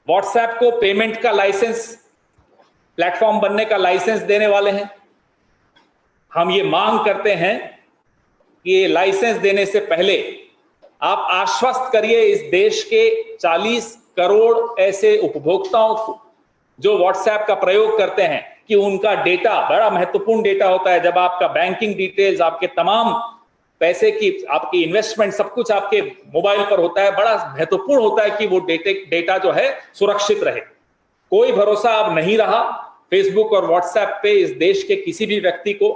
WhatsApp को payment का licence, platform बनने का लाइसेंस देने वाले हैं। हम ये मांग करते हैं कि ये लाइसेंस देने से पहले आप आश्वस्त करिए इस देश के 40 करोड़ ऐसे उपभोक्ताओं को जो व्हाट्सएप का प्रयोग करते हैं कि उनका डेटा, बड़ा महत्वपूर्ण डेटा होता है, जब आपका बैंकिंग डिटेल्स, आपके तमाम पैसे की, आपकी इन्वेस्टमेंट, सब कुछ आपके मोबाइल पर होता है, बड़ा महत्वपूर्ण होता है कि वो डेटा जो है सुरक्षित रहे। कोई भरोसा अब नहीं रहा फेसबुक और व्हाट्सएप पे इस देश के किसी भी व्यक्ति को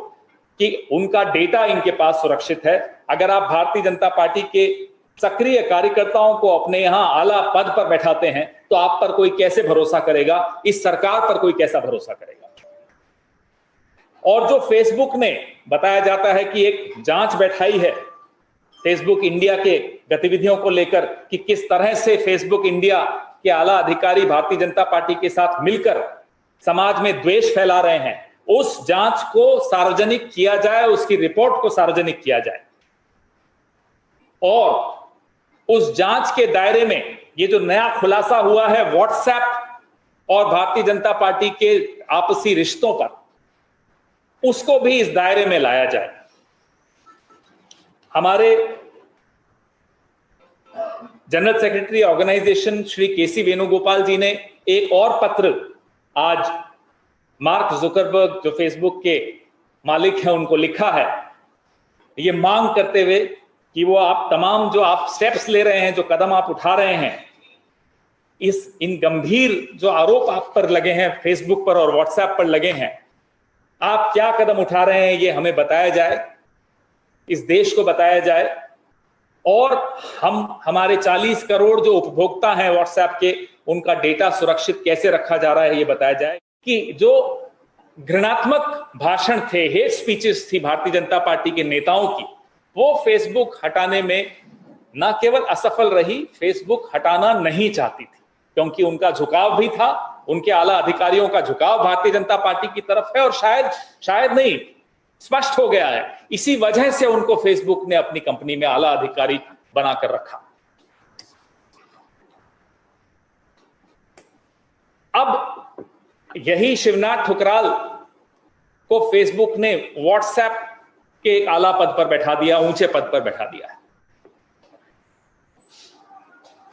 कि उनका डेटा इनके पास सुरक्षित है। अगर आप भारतीय जनता पार्टी के सक्रिय कार्यकर्ताओं को अपने यहां आला पद पर बैठाते हैं तो आप पर कोई कैसे भरोसा करेगा, इस सरकार पर कोई कैसा भरोसा करेगा। और जो फेसबुक ने बताया जाता है कि एक जांच बैठाई है फेसबुक इंडिया के गतिविधियों को लेकर कि किस तरह से फेसबुक इंडिया के आला अधिकारी भारतीय जनता पार्टी के साथ मिलकर समाज में द्वेष फैला रहे हैं, उस जांच को सार्वजनिक किया जाए, उसकी रिपोर्ट को सार्वजनिक किया जाए। और उस जांच के दायरे में ये जो नया खुलासा हुआ है व्हाट्सएप और भारतीय जनता पार्टी के आपसी रिश्तों पर, उसको भी इस दायरे में लाया जाए। हमारे जनरल सेक्रेटरी ऑर्गेनाइजेशन श्री केसी वेणुगोपाल जी ने एक और पत्र आज मार्क जुकरबर्ग, जो फेसबुक के मालिक हैं, उनको लिखा है, ये मांग करते हुए कि वो आप तमाम जो आप स्टेप्स ले रहे हैं, जो कदम आप उठा रहे हैं, इन गंभीर जो आरोप आप पर लगे हैं, फेसबुक पर और व्हाट्सएप पर लगे हैं, आप क्या कदम उठा रहे हैं ये हमें बताया जाए, इस देश को बताया जाए। और हमारे 40 करोड़ जो उपभोक्ता हैं व्हाट्सएप के, उनका डेटा सुरक्षित कैसे रखा जा रहा है ये बताया जाए। कि जो घृणात्मक भाषण थे, हेट स्पीचेस थी भारतीय जनता पार्टी के नेताओं की, वो फेसबुक हटाने में न केवल असफल रही, फेसबुक हटाना नहीं चाहती थी, क्योंकि उनका झुकाव भी था, उनके आला अधिकारियों का झुकाव भारतीय जनता पार्टी की तरफ है, और शायद नहीं, स्पष्ट हो गया है। इसी वजह से उनको फेसबुक ने अपनी कंपनी में आला अधिकारी बनाकर रखा। अब यही शिवनाथ ठुकराल को फेसबुक ने व्हाट्सएप के एक आला पद पर बैठा दिया, ऊंचे पद पर बैठा दिया है।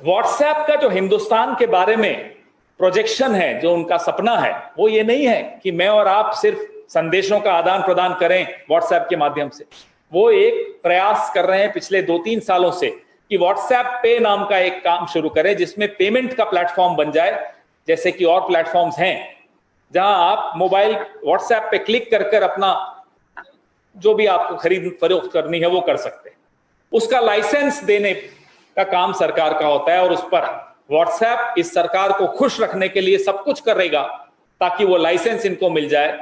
व्हाट्सएप का जो हिंदुस्तान के बारे में प्रोजेक्शन है, जो उनका सपना है, वो ये नहीं है कि मैं और आप सिर्फ संदेशों का आदान प्रदान करें व्हाट्सएप के माध्यम से। वो एक प्रयास कर रहे हैं पिछले 2-3 सालों से कि व्हाट्सएप पे नाम का एक काम शुरू करें, जिसमें पेमेंट का प्लेटफॉर्म बन जाए, जैसे कि और प्लेटफॉर्म्स हैं जहां आप मोबाइल व्हाट्सएप पे क्लिक कर अपना जो भी आपको खरीद फरोख्त करनी है वो कर सकते हैं। उसका लाइसेंस देने का काम सरकार का होता है, और उस पर व्हाट्सएप इस सरकार को खुश रखने के लिए सब कुछ करेगा ताकि वो लाइसेंस इनको मिल जाए।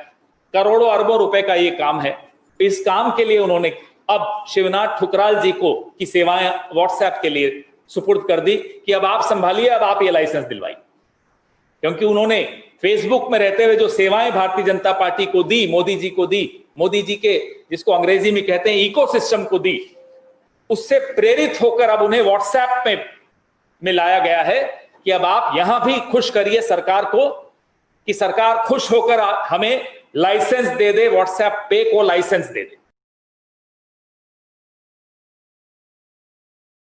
करोड़ों अरबों रुपए का ये काम है। इस काम के लिए उन्होंने अब शिवनाथ ठुकराल जी को की सेवाएं व्हाट्सएप के लिए सुपुर्द कर दी कि अब आप संभालिए, अब आप ये लाइसेंस दिलवाइए। क्योंकि उन्होंने फेसबुक में रहते हुए जो सेवाएं भारतीय जनता पार्टी को दी, मोदी जी को दी, मोदी जी के जिसको अंग्रेजी में कहते हैं इकोसिस्टम को दी, उससे प्रेरित होकर अब उन्हें व्हाट्सएप में लाया गया है कि अब आप यहां भी खुश करिए सरकार को, कि सरकार खुश होकर हमें लाइसेंस दे दे, व्हाट्सएप पे को लाइसेंस दे दे।